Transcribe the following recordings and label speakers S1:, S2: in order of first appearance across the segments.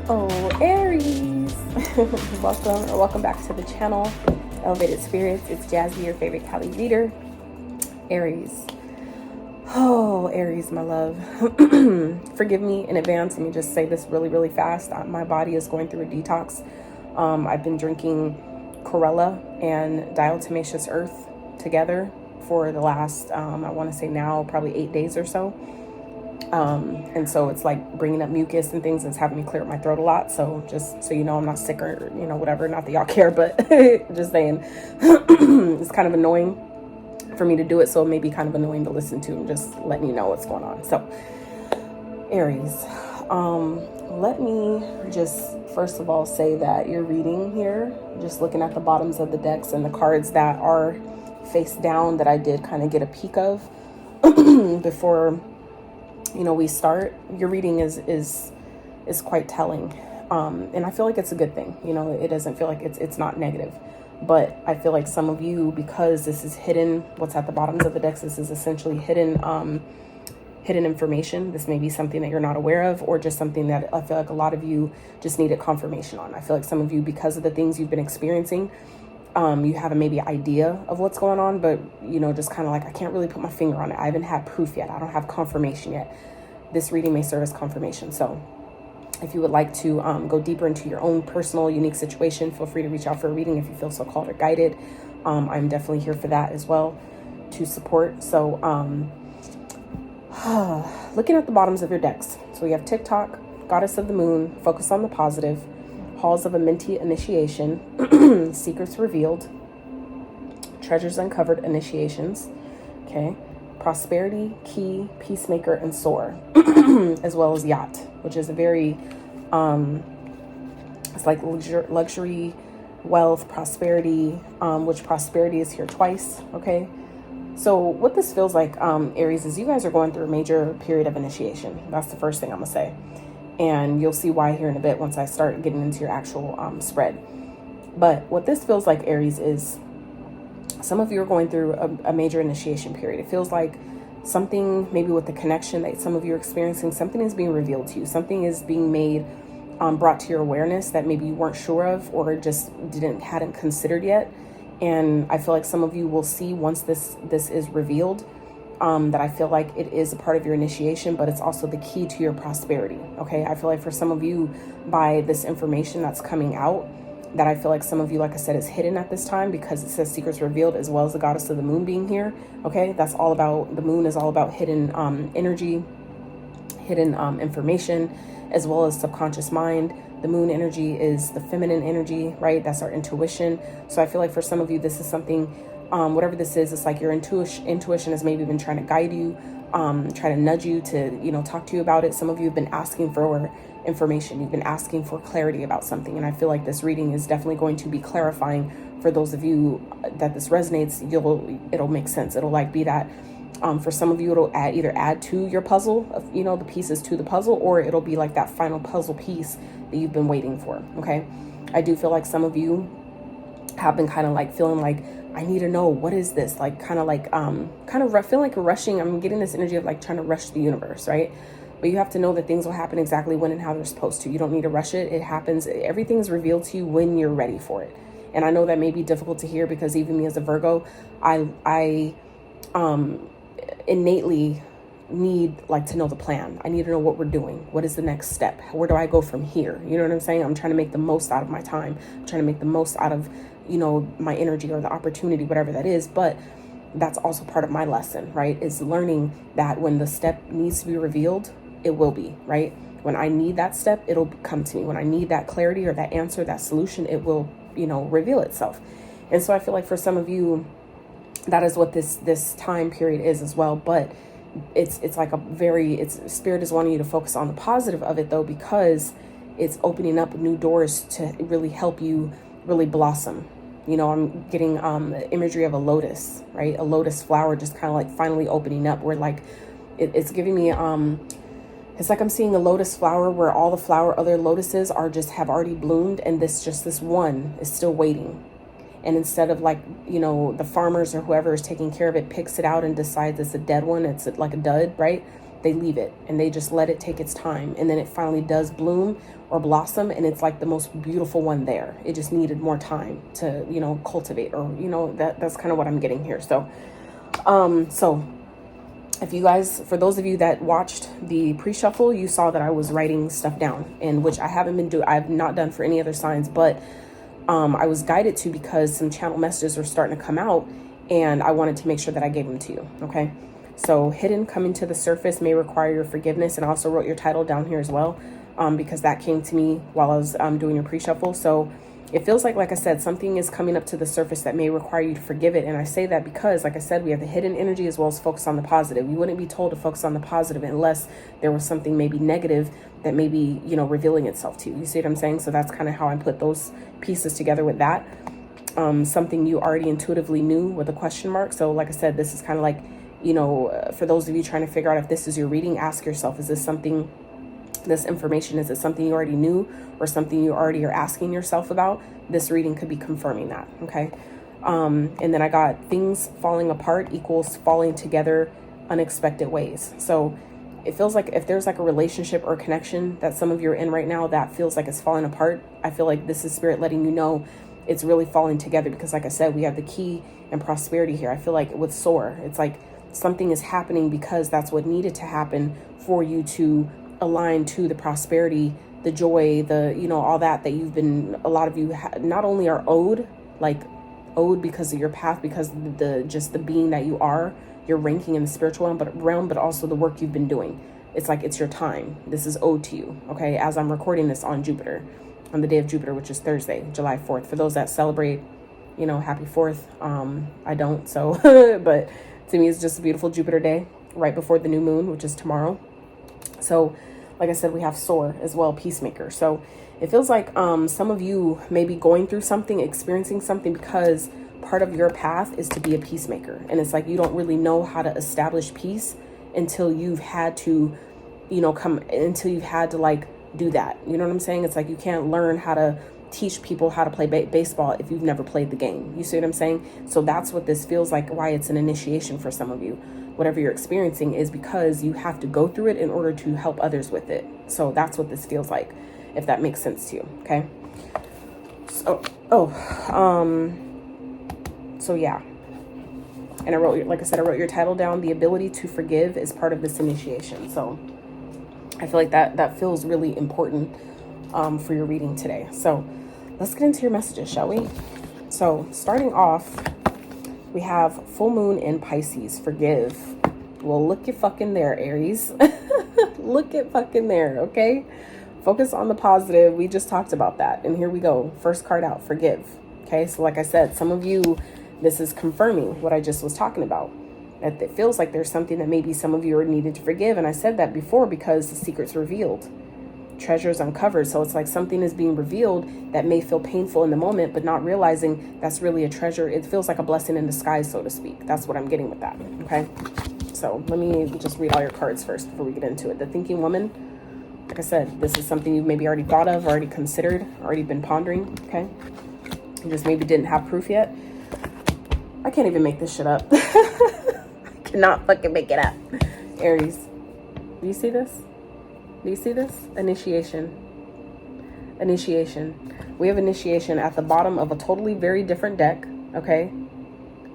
S1: Oh, Aries! welcome back to the channel, Elevated Spirits. It's Jazi, your favorite Cali reader. Aries. Oh, Aries, my love. Forgive me in advance. Let me just say this really fast. My body is going through a detox. I've been drinking chlorella and diatomaceous earth together for the last, I want to say now, probably 8 days or so. And so it's like bringing up mucus and things. It's having me clear up my throat a lot. So just so you know, I'm not sick or, whatever. Not that y'all care, but just saying it's kind of annoying for me to do it. So it may be kind of annoying to listen to, and just letting you know what's going on. So Aries, let me just first of all say that your reading here, just looking at the bottoms of the decks and the cards that are face down that I did kind of get a peek of before we start, your reading is quite telling. And I feel like it's a good thing. It doesn't feel like it's not negative, but I feel like some of you, because this is hidden, what's at the bottoms of the decks, this is essentially hidden information. This may be something that you're not aware of, or just something that I feel like a lot of you just needed confirmation on. I feel like some of you, because of the things you've been experiencing, you have a maybe idea of what's going on, but just kind of like, I can't really put my finger on it. I haven't had proof yet. I don't have confirmation yet. This reading may serve as confirmation. So if you would like to go deeper into your own personal unique situation, feel free to reach out for a reading if you feel so called or guided. I'm definitely here for that as well, to support. So looking at the bottoms of your decks, so we have TikTok, Goddess of the Moon, Focus on the Positive, Halls of a Minty Initiation, Secrets Revealed, Treasures Uncovered Initiations, okay, Prosperity, Key, Peacemaker, and Soar, as well as Yacht, which is a very, it's like luxury, wealth, prosperity, which prosperity is here twice, okay? So what this feels like, Aries, is you guys are going through a major period of initiation. That's the first thing I'm gonna say. And you'll see why here in a bit once I start getting into your actual spread. But what this feels like, Aries, is some of you are going through a major initiation period. It feels like something, maybe with the connection that some of you are experiencing, something is being revealed to you. Something is being made, brought to your awareness that maybe you weren't sure of, or just hadn't considered yet. And I feel like some of you will see once this is revealed, that I feel like it is a part of your initiation, but it's also the key to your prosperity. Okay. I feel like for some of you, by this information that's coming out, that I feel like some of you, like I said, is hidden at this time, because it says Secrets Revealed, as well as the Goddess of the Moon being here. Okay. That's all about, the moon is all about hidden energy, hidden information, as well as subconscious mind. The moon energy is the feminine energy, right? That's our intuition. So I feel like for some of you, this is something, whatever this is, it's like your intuition has maybe been trying to guide you, try to nudge you to, talk to you about it. Some of you have been asking for information. You've been asking for clarity about something. And I feel like this reading is definitely going to be clarifying for those of you that this resonates. It'll make sense. It'll like be that, for some of you, it'll either add to your puzzle of, the pieces to the puzzle, or it'll be like that final puzzle piece that you've been waiting for. Okay. I do feel like some of you have been kind of like feeling like, I need to know, what is this? Like, kind of feel like rushing. I'm getting this energy of like trying to rush the universe, right? But you have to know that things will happen exactly when and how they're supposed to. You don't need to rush it. It happens. Everything is revealed to you when you're ready for it. And I know that may be difficult to hear, because even me as a Virgo, I innately need like to know the plan. I need to know what we're doing. What is the next step? Where do I go from here? You know what I'm saying? I'm trying to make the most out of my time. I'm trying to make the most out of, my energy or the opportunity, whatever that is. But that's also part of my lesson, right? Is learning that when the step needs to be revealed, it will be, right? When I need that step, it'll come to me. When I need that clarity or that answer, that solution, it will, reveal itself. And so I feel like for some of you, that is what this time period is as well. But it's like Spirit is wanting you to focus on the positive of it, though, because it's opening up new doors to really help you really blossom. I'm getting the imagery of a lotus, right? A lotus flower just kind of like finally opening up, where like it's giving me it's like I'm seeing a lotus flower where all the other lotuses have already bloomed, and this one is still waiting. And instead of like, the farmers or whoever is taking care of it picks it out and decides it's a dead one, it's like a dud, right? they leave it and they just let it take its time. And then it finally does bloom or blossom. And it's like the most beautiful one there. It just needed more time to, you know, cultivate, or, you know, that's kind of what I'm getting here. So, if you guys, for those of you that watched the pre-shuffle, you saw that I was writing stuff down, and which I've not done for any other signs, but I was guided to because some channel messages are starting to come out, and I wanted to make sure that I gave them to you. Okay. So hidden coming to the surface may require your forgiveness. And I also wrote your title down here as well, because that came to me while I was doing your pre-shuffle. So it feels like I said, something is coming up to the surface that may require you to forgive it. And I say that because, like I said, we have the hidden energy as well as focus on the positive. You wouldn't be told to focus on the positive unless there was something maybe negative that may be, you know, revealing itself to you. You see what I'm saying? So that's kind of how I put those pieces together with that. Something you already intuitively knew with a question mark. So like I said, this is kind of like, you know, for those of you trying to figure out if this is your reading, ask yourself, is this something, this information, is it something you already knew or something you already are asking yourself about? This reading could be confirming that. Okay. And then I got things falling apart equals falling together unexpected ways. So it feels like if there's like a relationship or connection that some of you are in right now that feels like it's falling apart, I feel like this is spirit letting you know it's really falling together, because like I said, we have the key and prosperity here. I feel like with soar, it's like something is happening because that's what needed to happen for you to align to the prosperity, the joy, the, you know, all that you've been, a lot of you not only are owed because of your path, because of the being that you are, your ranking in the spiritual realm, but also the work you've been doing. It's like, it's your time. This is owed to you. Okay. As I'm recording this on Jupiter, on the day of Jupiter, which is Thursday, July 4th. For those that celebrate, you know, happy 4th. I don't, so, but to me, it's just a beautiful Jupiter day right before the new moon, which is tomorrow. So like I said, we have soar as well, peacemaker. So it feels like some of you may be going through something, experiencing something, because part of your path is to be a peacemaker. And it's like you don't really know how to establish peace until you've had to, you know, like do that. You know what I'm saying? It's like you can't learn how to teach people how to play baseball if you've never played the game. You see what I'm saying? So that's what this feels like, why it's an initiation for some of you. Whatever you're experiencing is because you have to go through it in order to help others with it. So that's what this feels like, if that makes sense to you. Okay. So, so yeah. And I wrote, like I said, I wrote your title down. The ability to forgive is part of this initiation. So I feel like that feels really important for your reading today. So let's get into your messages, shall we? So starting off, we have full moon in Pisces, forgive. Well, look at fucking there, Aries. Look at fucking there, okay? Focus on the positive. We just talked about that. And here we go. First card out, forgive. Okay, so like I said, some of you, this is confirming what I just was talking about. It feels like there's something that maybe some of you are needed to forgive. And I said that before because the secret's revealed. Treasures uncovered. So it's like something is being revealed that may feel painful in the moment, but not realizing that's really a treasure. It feels like a blessing in disguise, so to speak. That's what I'm getting with that. Okay. So let me just read all your cards first before we get into it. The thinking woman. Like I said, this is something you've maybe already thought of, already considered, already been pondering. Okay. You just maybe didn't have proof yet. I can't even make this shit up. I cannot fucking make it up. Aries. Do you see this? Do you see this? Initiation. We have initiation at the bottom of a totally very different deck. Okay.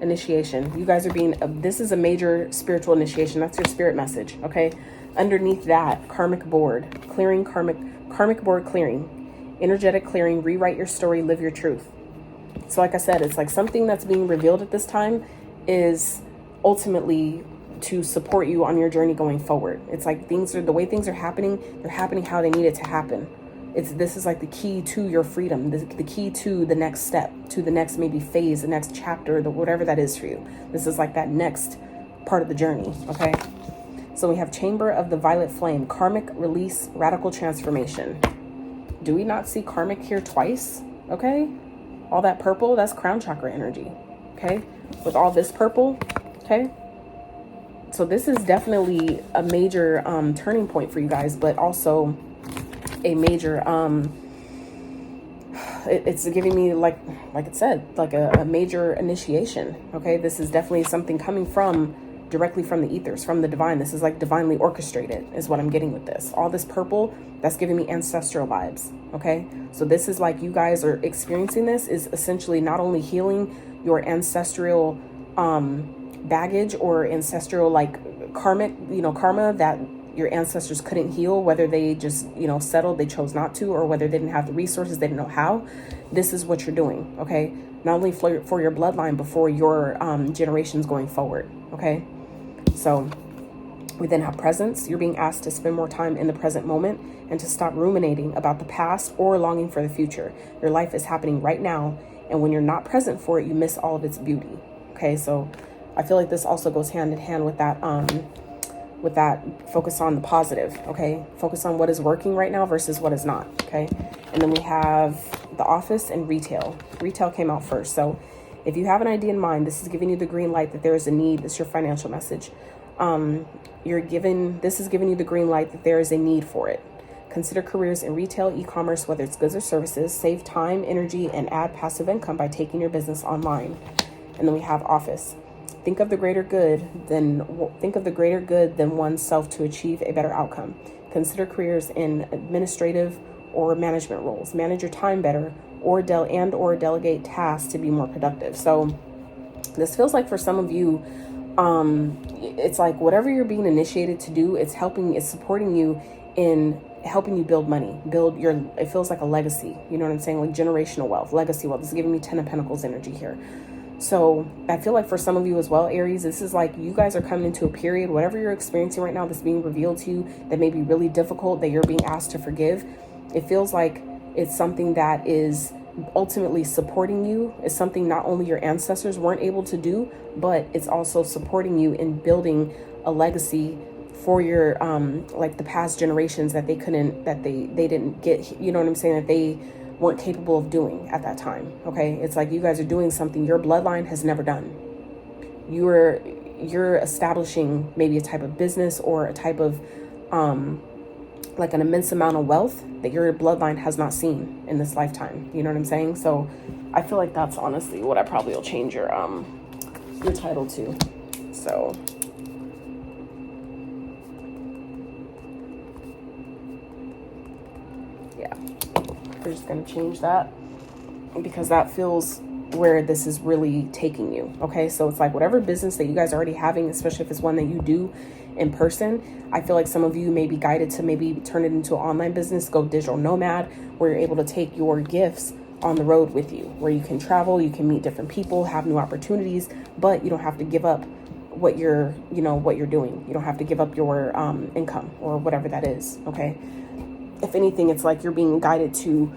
S1: Initiation. You guys are being, this is a major spiritual initiation. That's your spirit message. Okay. Underneath that, karmic board, clearing, karmic board clearing, energetic clearing, rewrite your story, live your truth. So like I said, it's like something that's being revealed at this time is ultimately to support you on your journey going forward. It's like the way things are happening, they're happening how they need it to happen. This is like the key to your freedom, the key to the next step, to the next maybe phase, the next chapter, whatever that is for you. This is like that next part of the journey, okay? So we have Chamber of the Violet Flame, karmic release, radical transformation. Do we not see karmic here twice? Okay? All that purple, that's crown chakra energy, okay? With all this purple, okay? So this is definitely a major turning point for you guys, but also a major, it's giving me, like it said, like a major initiation, okay? This is definitely something coming from directly from the ethers, from the divine. This is like divinely orchestrated is what I'm getting with this. All this purple, that's giving me ancestral vibes, okay? So this is like you guys are experiencing this is essentially not only healing your ancestral baggage or ancestral like karmic, karma that your ancestors couldn't heal, whether they just, settled, they chose not to, or whether they didn't have the resources, they didn't know how. This is what you're doing, okay? Not only for your bloodline, but for your generations going forward, okay? So we then have presence. You're being asked to spend more time in the present moment and to stop ruminating about the past or longing for the future. Your life is happening right now, and when you're not present for it, you miss all of its beauty, okay? So I feel like this also goes hand in hand with that focus on the positive, okay? Focus on what is working right now versus what is not, okay? And then we have the office and retail. Retail came out first. So if you have an idea in mind, this is giving you the green light that there is a need. It's your financial message. This is giving you the green light that there is a need for it. Consider careers in retail, e-commerce, whether it's goods or services. Save time, energy, and add passive income by taking your business online. And then we have office. Think of the greater good than oneself to achieve a better outcome. Consider careers in administrative or management roles. Manage your time better, or delegate tasks to be more productive. So this feels like for some of you, it's like whatever you're being initiated to do, it's supporting you in helping you build money, it feels like a legacy. You know what I'm saying? Like generational wealth, legacy wealth. This is giving me 10 of Pentacles energy here. So I feel like for some of you as well, Aries, this is like you guys are coming into a period, whatever you're experiencing right now, that's being revealed to you that may be really difficult, that you're being asked to forgive. It feels like it's something that is ultimately supporting you. It's something not only your ancestors weren't able to do, but it's also supporting you in building a legacy for your like the past generations that they didn't get, you know what I'm saying, that they weren't capable of doing at that time. Okay, it's like you guys are doing something your bloodline has never done. You're establishing maybe a type of business or a type of like an immense amount of wealth that your bloodline has not seen in this lifetime. You know what I'm saying? So I feel like that's honestly what I probably will change your title to. So yeah, we're just gonna change that because that feels where this is really taking you. Okay, so it's like whatever business that you guys are already having, especially if it's one that you do in person, I feel like some of you may be guided to maybe turn it into an online business, go digital nomad, where you're able to take your gifts on the road with you, where you can travel, you can meet different people, have new opportunities, but you don't have to give up what you're doing. You don't have to give up your income or whatever that is. Okay, if anything, it's like you're being guided to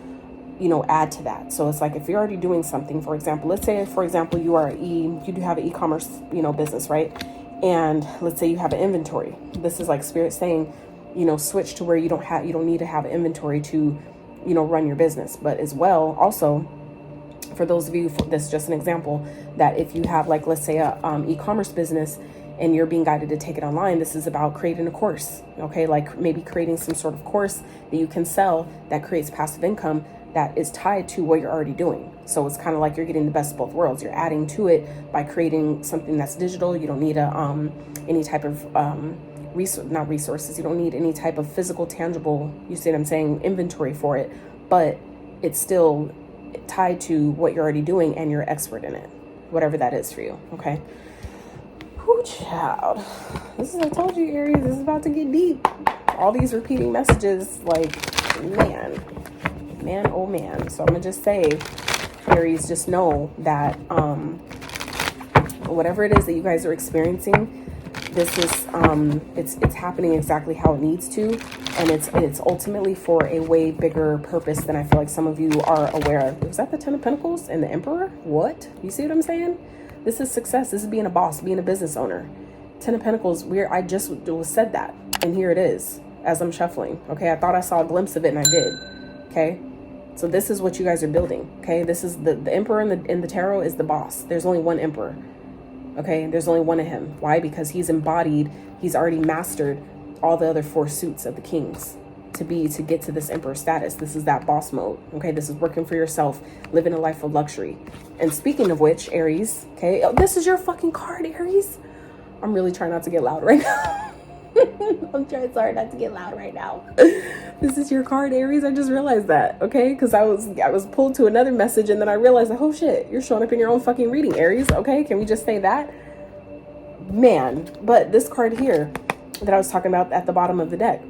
S1: add to that. So it's like if you're already doing something, for example, let's say for example you do have an e-commerce business, right? And let's say you have an inventory. This is like spirit saying, switch to where you don't need to have inventory to run your business. But as well, also for those of you, this is just an example, that if you have like, let's say a e-commerce business and you're being guided to take it online, this is about creating a course. Okay, like maybe creating some sort of course that you can sell that creates passive income that is tied to what you're already doing. So it's kind of like you're getting the best of both worlds. You're adding to it by creating something that's digital. You don't need any type of resources. You don't need any type of physical, tangible, you see what I'm saying, inventory for it, but it's still tied to what you're already doing and you're expert in it, whatever that is for you. Okay. Whoo, child. I told you, Aries, this is about to get deep. All these repeating messages, like, man, oh man. So I'm gonna just say, Aries, just know that whatever it is that you guys are experiencing, this is it's happening exactly how it needs to, and it's ultimately for a way bigger purpose than I feel like some of you are aware of. Was that the 10 of Pentacles and the Emperor? What? You see what I'm saying? This is success. This is being a boss, being a business owner. 10 of Pentacles, I just said that, and here it is as I'm shuffling. Okay, I thought I saw a glimpse of it, and I did. Okay, so this is what you guys are building. Okay, this is the Emperor in the tarot is the boss. There's only one Emperor. Okay, there's only one of him. Why? Because he's already mastered all the other 4 suits of the kings to get to this Emperor status. This is that boss mode. Okay, this is working for yourself, living a life of luxury. And speaking of which, Aries, okay, this is your fucking card, Aries. I'm really trying not to get loud right now. I'm trying sorry not to get loud right now. This is your card, Aries. I just realized that, okay? Because I was pulled to another message, and then I realized, oh shit, you're showing up in your own fucking reading, Aries. Okay, can we just say that? Man, but this card here that I was talking about at the bottom of the deck: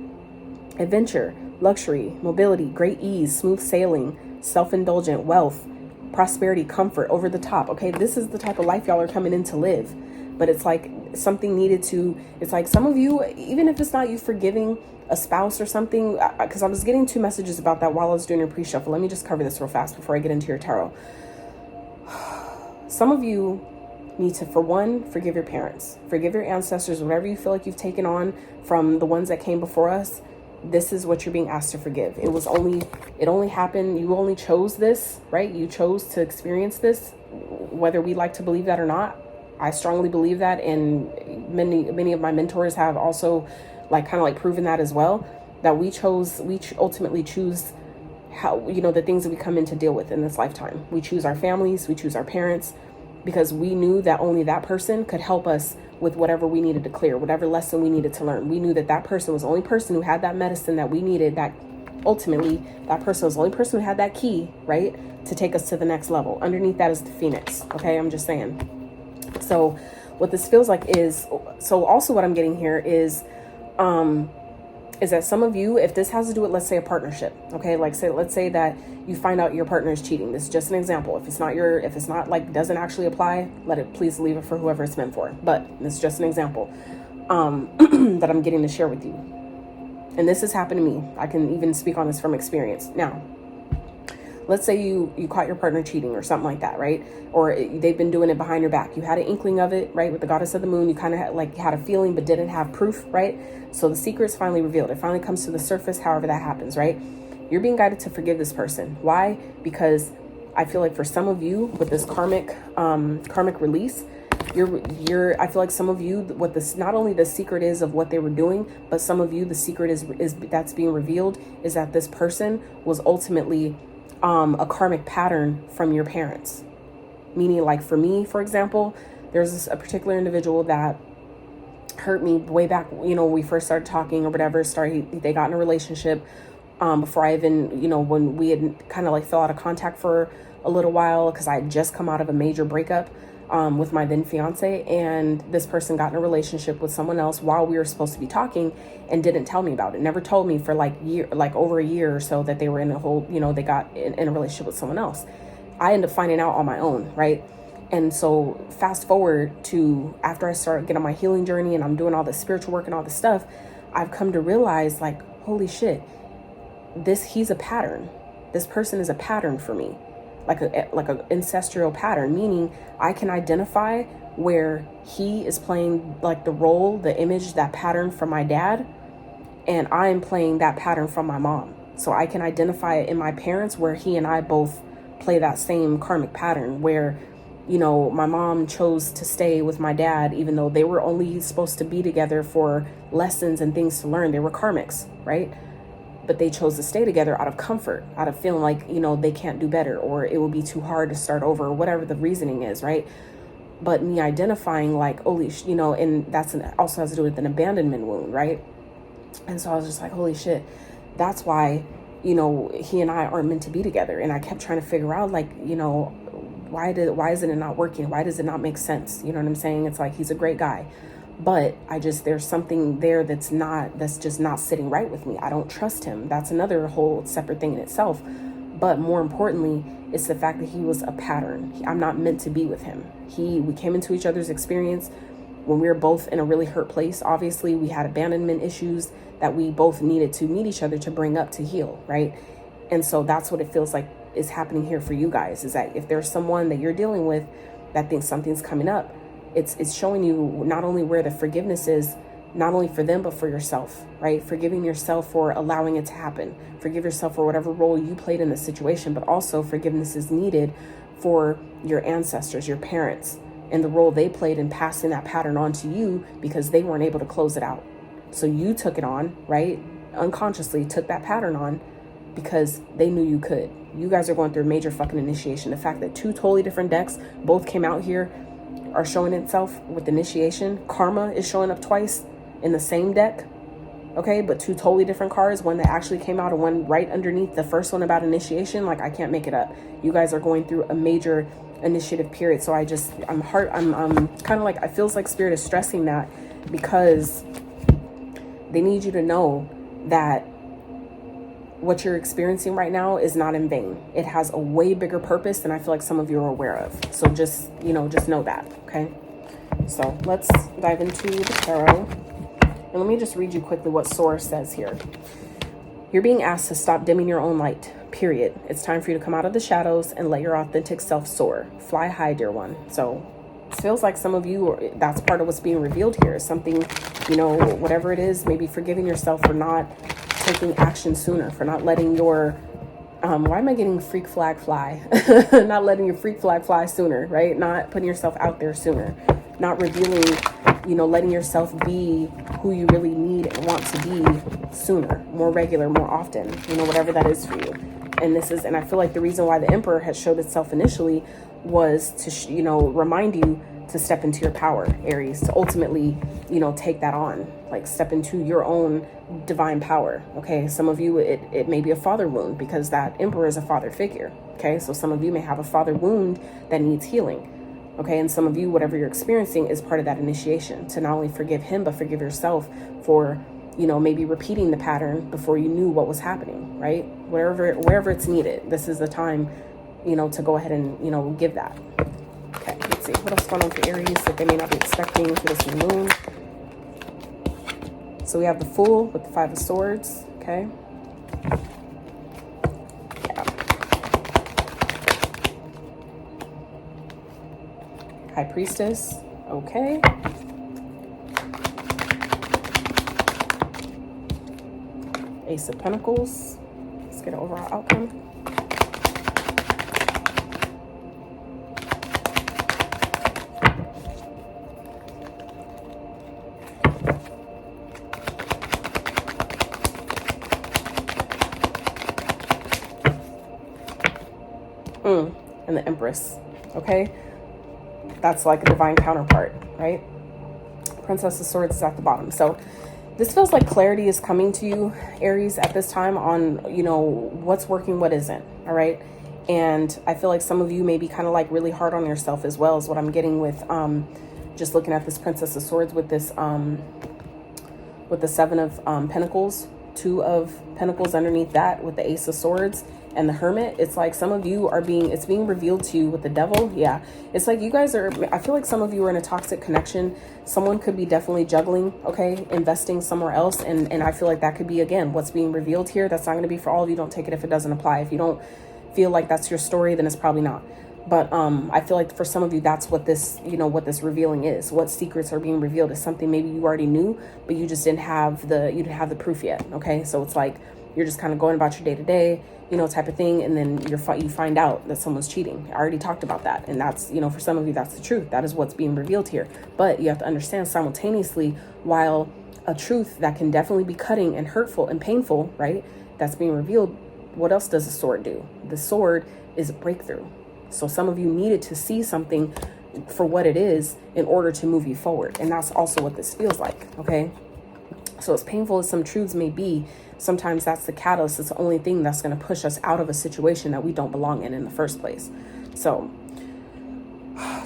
S1: adventure, luxury, mobility, great ease, smooth sailing, self-indulgent, wealth, prosperity, comfort, over the top. Okay, this is the type of life y'all are coming in to live. But it's like something needed to, it's like some of you, even if it's not you forgiving a spouse or something, because I was getting 2 messages about that while I was doing your pre-shuffle. Let me just cover this real fast before I get into your tarot. Some of you need to, for one, forgive your parents, forgive your ancestors, whatever you feel like you've taken on from the ones that came before us. This is what you're being asked to forgive. It only happened, you only chose this, right? You chose to experience this, whether we like to believe that or not. I strongly believe that, and many of my mentors have also proven that as well, that we ultimately choose how, the things that we come in to deal with in this lifetime. We choose our families, we choose our parents, because we knew that only that person could help us with whatever we needed to clear, whatever lesson we needed to learn. We knew that that person was the only person who had that medicine that we needed, that ultimately that person was the only person who had that key, right, to take us to the next level. Underneath that is the phoenix. Okay, I'm just saying. So what this feels like is, so also what I'm getting here is that some of you, if this has to do with, let's say, a partnership, okay, let's say that you find out your partner is cheating. This is just an example. If it's not like doesn't actually apply, please leave it for whoever it's meant for. But this is just an example that I'm getting to share with you. And this has happened to me. I can even speak on this from experience. Now, let's say you caught your partner cheating or something like that, right? Or they've been doing it behind your back. You had an inkling of it, right? With the goddess of the moon, you kind of had a feeling but didn't have proof, right? So the secret's finally revealed. It finally comes to the surface, however that happens, right? You're being guided to forgive this person. Why? Because I feel like for some of you with this karmic release, I feel like some of you, what this, not only the secret is of what they were doing, but some of you, the secret is that's being revealed is that this person was ultimately a karmic pattern from your parents. Meaning, like for me, for example, there's a particular individual that hurt me way back, when we first started talking or whatever, they got in a relationship before I even, when we had kind of like fell out of contact for a little while, because I had just come out of a major breakup with my then fiance, and this person got in a relationship with someone else while we were supposed to be talking and didn't tell me about it. Never told me for over a year or so that they were in a whole, they got in a relationship with someone else. I ended up finding out on my own, right? And so fast forward to after I start getting on my healing journey and I'm doing all this spiritual work and all this stuff, I've come to realize, like, holy shit, he's a pattern. This person is a pattern for me. Like an ancestral pattern, meaning I can identify where he is playing like the role, the image, that pattern from my dad, and I'm playing that pattern from my mom. So I can identify it in my parents where he and I both play that same karmic pattern where, my mom chose to stay with my dad even though they were only supposed to be together for lessons and things to learn. They were karmics, right? But they chose to stay together out of comfort, out of feeling like, they can't do better, or it will be too hard to start over, or whatever the reasoning is, right? But me identifying like, holy and that's also has to do with an abandonment wound, right? And so I was just like, holy shit, that's why, he and I aren't meant to be together. And I kept trying to figure out, like, why isn't it not working? Why does it not make sense? You know what I'm saying? It's like, he's a great guy. But there's something there that's just not sitting right with me. I don't trust him. That's another whole separate thing in itself. But more importantly, it's the fact that he was a pattern. I'm not meant to be with him. We came into each other's experience when we were both in a really hurt place. Obviously, we had abandonment issues that we both needed to meet each other to bring up to heal, right? And so that's what it feels like is happening here for you guys, is that if there's someone that you're dealing with that thinks something's coming up, it's showing you not only where the forgiveness is, not only for them, but for yourself, right? Forgiving yourself for allowing it to happen. Forgive yourself for whatever role you played in the situation, but also forgiveness is needed for your ancestors, your parents, and the role they played in passing that pattern on to you because they weren't able to close it out. So you took it on, right? Unconsciously took that pattern on because they knew you could. You guys are going through a major fucking initiation. The fact that 2 totally different decks both came out here are showing itself with initiation. Karma is showing up twice in the same deck. Okay, but two totally different cards, one that actually came out and one right underneath the first one about initiation. Like, I can't make it up. You guys are going through a major initiative period. So I'm kind of like, I feels like Spirit is stressing that, because they need you to know that what you're experiencing right now is not in vain. It has a way bigger purpose than I feel like some of you are aware of. So just, just know that. Okay, so let's dive into the tarot. And let me just read you quickly what Source says here. You're being asked to stop dimming your own light, period. It's time for you to come out of the shadows and let your authentic self soar. Fly high, dear one. So it feels like some of you, that's part of what's being revealed here. Something, whatever it is, maybe forgiving yourself for not taking action sooner, for not letting your, why am I getting freak flag fly? Not letting your freak flag fly sooner, right? Not putting yourself out there sooner. Not revealing, letting yourself be who you really need and want to be sooner, more regular, more often, whatever that is for you. And I feel like the reason why the Emperor had showed itself initially was to, remind you to step into your power, Aries, to ultimately, take that on, like step into your own divine power. Okay. Some of you, it may be a father wound, because that Emperor is a father figure. Okay. So some of you may have a father wound that needs healing. Okay, and some of you, whatever you're experiencing is part of that initiation, to not only forgive him, but forgive yourself for, maybe repeating the pattern before you knew what was happening, right? Wherever it's needed. This is the time, to go ahead and, give that. Okay, let's see. What else going on for Aries that they may not be expecting for this new moon? So we have the Fool with the Five of Swords, okay? High Priestess, okay. Ace of Pentacles. Let's get an overall outcome. And the Empress, okay? That's like a divine counterpart, right? Princess of Swords is at the bottom. So this feels like clarity is coming to you, Aries, at this time on, what's working, what isn't, all right? And I feel like some of you may be kind of like really hard on yourself as well, is what I'm getting with just looking at this Princess of Swords with this, with the Seven of Pentacles, Two of Pentacles underneath that with the Ace of Swords and the Hermit. It's like some of you are it's being revealed to you with the Devil. Yeah, it's like you guys are, I feel like some of you are in a toxic connection. Someone could be definitely juggling, okay, investing somewhere else. And I feel like that could be, again, what's being revealed here. That's not going to be for all of you. Don't take it if it doesn't apply. If you don't feel like that's your story, then it's probably not. But I feel like for some of you, that's what this, what this revealing is. What secrets are being revealed is something maybe you already knew, but you just didn't have the proof yet. Okay, so it's like you're just kind of going about your day to day, type of thing, and then you find out that someone's cheating. I already talked about that, and that's, for some of you, that's the truth. That is what's being revealed here. But you have to understand, simultaneously, while a truth that can definitely be cutting and hurtful and painful, right, that's being revealed, what else does the sword do? The sword is a breakthrough. So some of you needed to see something for what it is in order to move you forward. And that's also what this feels like, okay? So as painful as some truths may be, sometimes that's the catalyst. It's the only thing that's going to push us out of a situation that we don't belong in the first place. So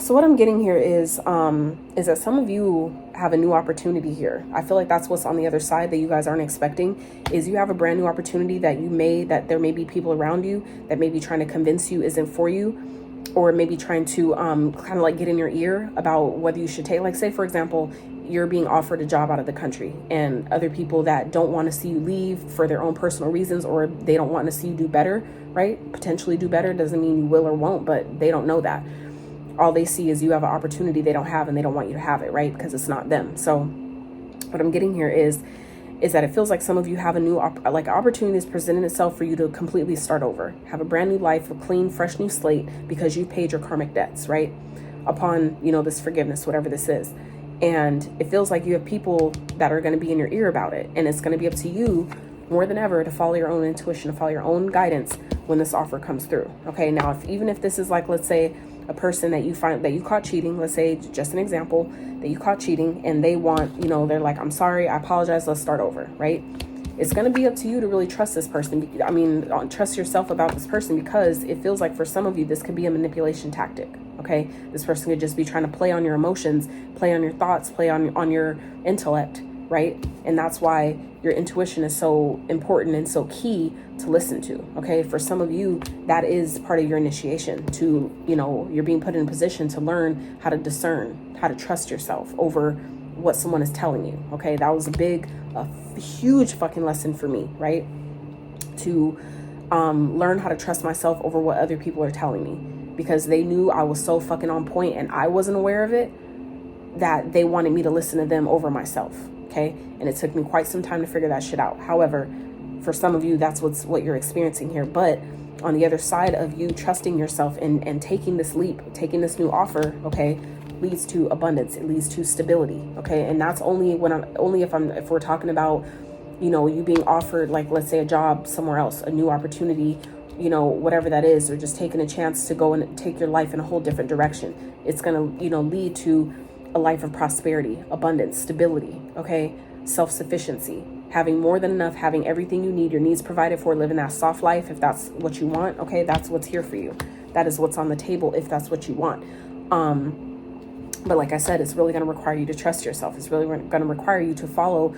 S1: what I'm getting here is that some of you have a new opportunity here. I feel like that's what's on the other side that you guys aren't expecting, is you have a brand new opportunity that there may be people around you that may be trying to convince you isn't for you, or maybe trying to kind of like get in your ear about whether you should take, like, say, for example, you're being offered a job out of the country, and other people that don't want to see you leave for their own personal reasons, or they don't want to see you do better, right? Potentially do better. Doesn't mean you will or won't, but they don't know that. All they see is you have an opportunity they don't have, and they don't want you to have it, right? Because it's not them. So what I'm getting here is that it feels like some of you have a new opportunity is presenting itself for you to completely start over, have a brand new life, a clean, fresh new slate, because you've paid your karmic debts, right? Upon, this forgiveness, whatever this is. And it feels like you have people that are going to be in your ear about it. And it's going to be up to you more than ever to follow your own intuition, to follow your own guidance when this offer comes through. Okay, now, even if this is like, let's say, a person that you find that you caught cheating, let's say, just an example, that you caught cheating, and they want, they're like, I'm sorry, I apologize, let's start over, right? It's going to be up to you to really trust this person. I mean, trust yourself about this person, because it feels like for some of you, this could be a manipulation tactic. Okay. This person could just be trying to play on your emotions, play on your thoughts, play on your intellect. Right. And that's why your intuition is so important and so key to listen to. Okay. For some of you, that is part of your initiation to, you're being put in a position to learn how to discern, how to trust yourself over what someone is telling you. Okay. That was a huge fucking lesson for me, right? To learn how to trust myself over what other people are telling me, because they knew I was so fucking on point and I wasn't aware of it, that they wanted me to listen to them over myself. Okay. And it took me quite some time to figure that shit out. However, for some of you, that's what you're experiencing here. But on the other side of you trusting yourself and taking this leap, taking this new offer, okay, leads to abundance. It leads to stability. Okay. And that's only if we're talking about, you being offered, like, let's say a job somewhere else, a new opportunity, whatever that is, or just taking a chance to go and take your life in a whole different direction. It's going to, lead to a life of prosperity, abundance, stability. Okay. Self-sufficiency, having more than enough, having everything you need, your needs provided for, living that soft life. If that's what you want. Okay. That's what's here for you. That is what's on the table, if that's what you want. But like I said, it's really going to require you to trust yourself. It's really going to require you to follow,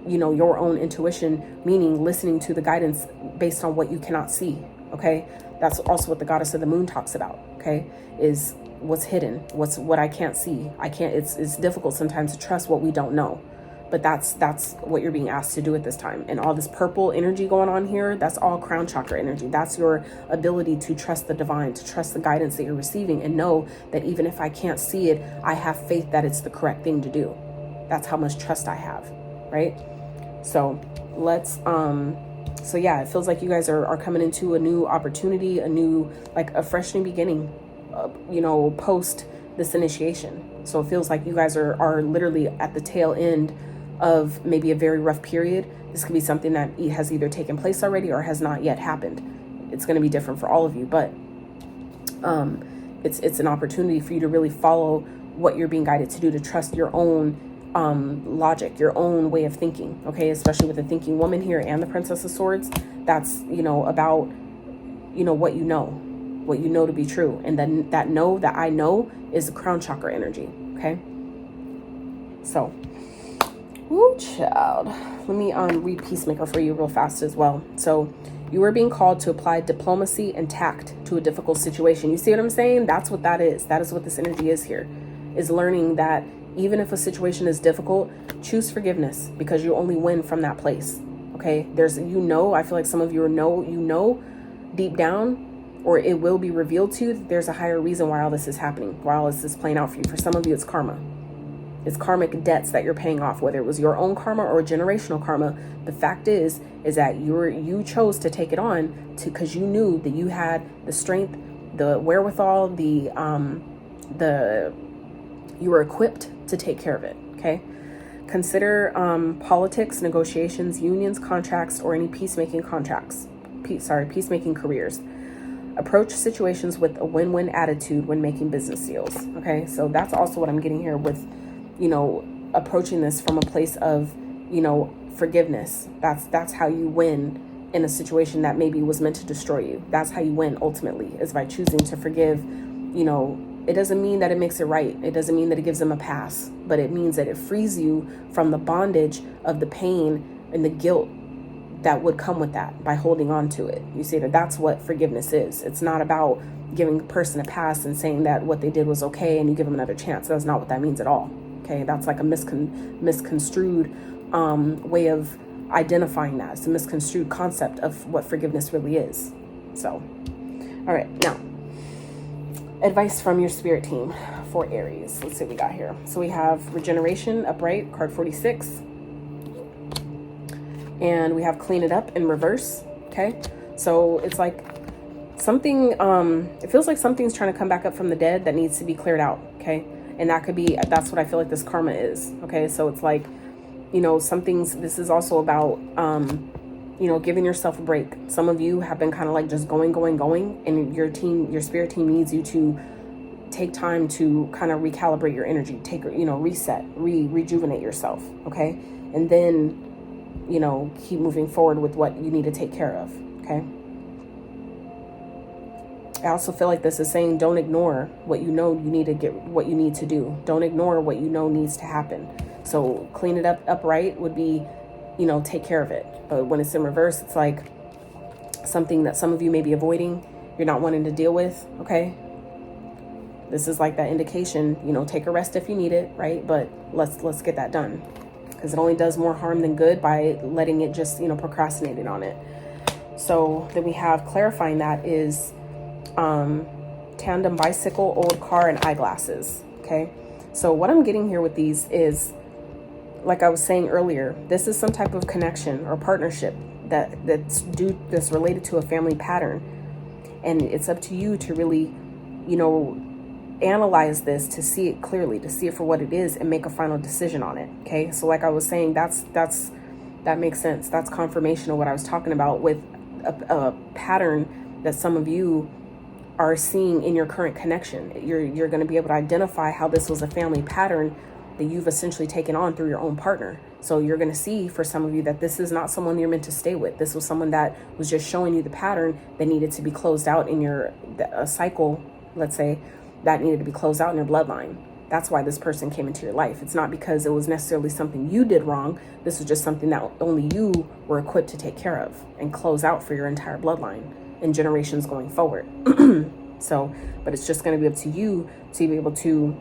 S1: your own intuition, meaning listening to the guidance based on what you cannot see. Okay. That's also what the goddess of the moon talks about. Okay. Is what's hidden, what I can't see. It's difficult sometimes to trust what we don't know, but that's what you're being asked to do at this time. And all this purple energy going on here, that's all crown chakra energy. That's your ability to trust the divine, to trust the guidance that you're receiving, and know that even if I can't see it, I have faith that it's the correct thing to do. That's how much trust I have. Right. So let's, so yeah, it feels like you guys are coming into a new opportunity, a fresh new beginning, post this initiation. So it feels like you guys are literally at the tail end of maybe a very rough period. This could be something that has either taken place already or has not yet happened. It's going to be different for all of you, but it's an opportunity for you to really follow what you're being guided to do, to trust your own logic, your own way of thinking. Okay. Especially with the thinking woman here and the Princess of Swords. That's, about, what you know to be true. And then that I know is the crown chakra energy. Okay. So, woo, child. Let me read Peacemaker for you real fast as well. So, you are being called to apply diplomacy and tact to a difficult situation. You see what I'm saying? That's what that is. That is what this energy is here, is learning that even if a situation is difficult, choose forgiveness, because you only win from that place. Okay. There's, I feel like some of you know deep down, or it will be revealed to you, that there's a higher reason why all this is happening, why all this is playing out for you. For some of you, it's karma. It's karmic debts that you're paying off, whether it was your own karma or generational karma. The fact is that you chose to take it on because you knew that you had the strength, the wherewithal, you were equipped to take care of it. Okay. Consider politics, negotiations, unions, contracts, or any peacemaking careers. Approach situations with a win-win attitude when making business deals. Okay. So that's also what I'm getting here with, approaching this from a place of, forgiveness. That's how you win in a situation that maybe was meant to destroy you. That's how you win ultimately, is by choosing to forgive. It doesn't mean that it makes it right. It doesn't mean that it gives them a pass, but it means that it frees you from the bondage of the pain and the guilt that would come with that by holding on to it. You see that's what forgiveness is. It's not about giving the person a pass and saying that what they did was okay and you give them another chance. That's not what that means at all. Okay. That's like a misconstrued way of identifying that. It's a misconstrued concept of what forgiveness really is. So, all right. Now, advice from your spirit team for Aries. Let's see what we got here. So we have Regeneration upright, card 46. And we have Clean It Up in reverse. Okay. So it's like something, it feels like something's trying to come back up from the dead that needs to be cleared out. Okay. And that's what I feel like this karma is. Okay. So it's like, this is also about, giving yourself a break. Some of you have been kind of like just going, and your spirit team needs you to take time to kind of recalibrate your energy, reset, rejuvenate yourself, okay? And then, keep moving forward with what you need to take care of, okay? I also feel like this is saying don't ignore what you know you need to get, what you need to do. Don't ignore what you know needs to happen. So clean it up upright would be, take care of it. But when it's in reverse, it's like something that some of you may be avoiding, you're not wanting to deal with, okay? This is like that indication, take a rest if you need it, right? But let's get that done, because it only does more harm than good by letting it just, procrastinating on it. So then we have clarifying that is tandem bicycle, old car, and eyeglasses, okay? So what I'm getting here with these is, like I was saying earlier, this is some type of connection or partnership that's related to a family pattern. And it's up to you to really, analyze this, to see it clearly, to see it for what it is, and make a final decision on it. Okay. So like I was saying, that makes sense. That's confirmation of what I was talking about with a pattern that some of you are seeing in your current connection. You're going to be able to identify how this was a family pattern that you've essentially taken on through your own partner. So you're going to see, for some of you, that this is not someone you're meant to stay with. This was someone that was just showing you the pattern that needed to be closed out in your cycle, let's say, that needed to be closed out in your bloodline. That's why this person came into your life. It's not because it was necessarily something you did wrong. This was just something that only you were equipped to take care of and close out for your entire bloodline and generations going forward. So, but it's just going to be up to you to be able to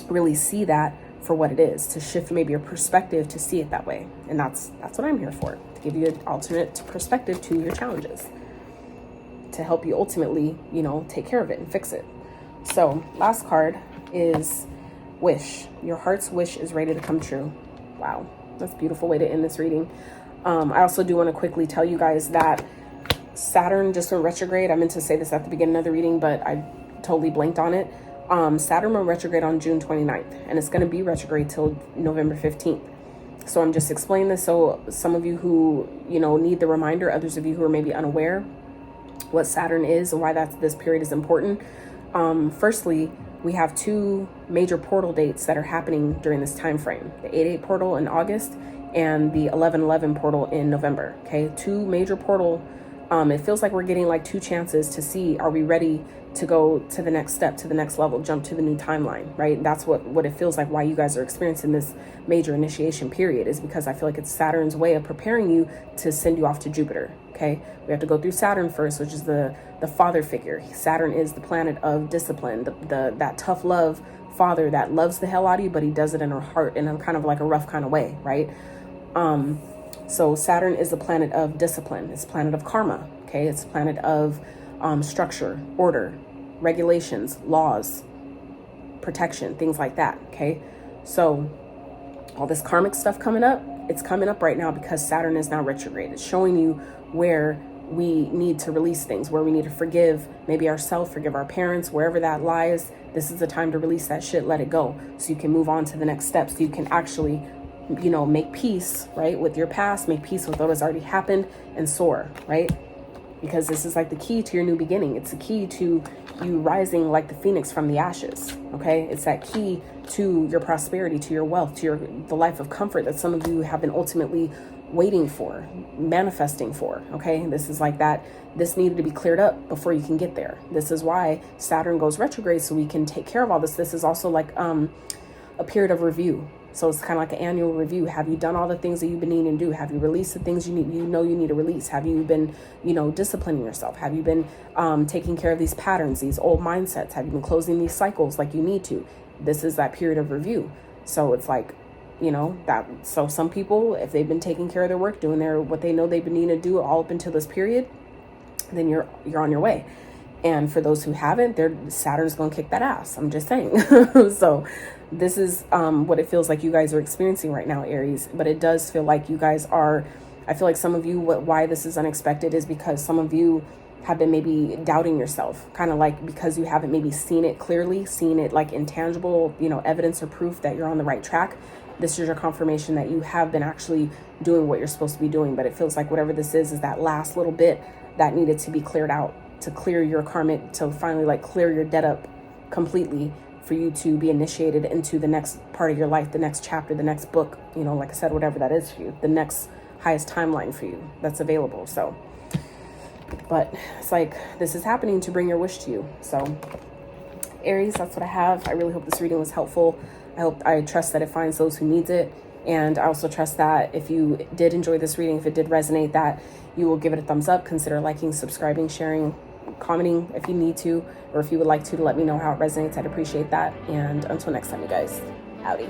S1: really see that for what it is, to shift maybe your perspective to see it that way. And that's what I'm here for, to give you an alternate perspective to your challenges, to help you ultimately, take care of it and fix it. So last card is wish. Your heart's wish is ready to come true. Wow, that's a beautiful way to end this reading. I also do want to quickly tell you guys that Saturn just went retrograde. I meant to say this at the beginning of the reading, but I totally blanked on it. Saturn went retrograde on June 29th, and it's going to be retrograde till November 15th. So I'm just explaining this so some of you who, need the reminder, others of you who are maybe unaware what Saturn is and why this period is important. Firstly, we have two major portal dates that are happening during this time frame: the 8/8 portal in August and the 11/11 portal in November. Okay, two major portal. It feels like we're getting like two chances to see, are we ready to go to the next step, to the next level, jump to the new timeline, right? That's what it feels like, why you guys are experiencing this major initiation period, is because I feel like it's Saturn's way of preparing you to send you off to Jupiter. Okay, we have to go through Saturn first, which is the father figure. Saturn is the planet of discipline, that tough love father that loves the hell out of you, but he does it in a heart, in a kind of like a rough kind of way, right? So Saturn is the planet of discipline. It's a planet of karma. Okay, it's a planet of structure, order, regulations, laws, protection, things like that. Okay, so all this karmic stuff coming up, it's coming up right now because Saturn is now retrograde. It's showing you where we need to release things, where we need to forgive maybe ourselves, forgive our parents, wherever that lies. This is the time to release that shit, let it go, so you can move on to the next step, so you can actually, make peace, right, with your past, make peace with what has already happened, and soar, right? Because this is like the key to your new beginning. It's the key to you rising like the phoenix from the ashes, okay? It's that key to your prosperity, to your wealth, to the life of comfort that some of you have been ultimately waiting for, manifesting for, okay? This is like that. This needed to be cleared up before you can get there. This is why Saturn goes retrograde, so we can take care of all this. This is also like a period of review. So it's kind of like an annual review. Have you done all the things that you've been needing to do? Have you released the things you need to release? Have you been, disciplining yourself? Have you been taking care of these patterns, these old mindsets? Have you been closing these cycles like you need to? This is that period of review. So it's like, so some people, if they've been taking care of their work, doing what they know they've been needing to do all up until this period, then you're on your way. And for those who haven't, Saturn's going to kick that ass. I'm just saying. So this is what it feels like you guys are experiencing right now, Aries. But it does feel like you guys are, I feel like some of you, why this is unexpected is because some of you have been maybe doubting yourself, kind of like because you haven't maybe seen it clearly, seen it like intangible, evidence or proof that you're on the right track. This is your confirmation that you have been actually doing what you're supposed to be doing. But it feels like whatever this is that last little bit that needed to be cleared out, to clear your karmic, to finally like clear your debt up completely for you to be initiated into the next part of your life, the next chapter, the next book, you know, like I said, whatever that is for you, the next highest timeline for you that's available. So, but it's like, this is happening to bring your wish to you. So Aries, that's what I have. I really hope this reading was helpful. I trust that it finds those who needs it. And I also trust that if you did enjoy this reading, if it did resonate, that you will give it a thumbs up, consider liking, subscribing, sharing, commenting if you need to, or if you would like to let me know how it resonates. I'd appreciate that. And until next time, you guys, howdy.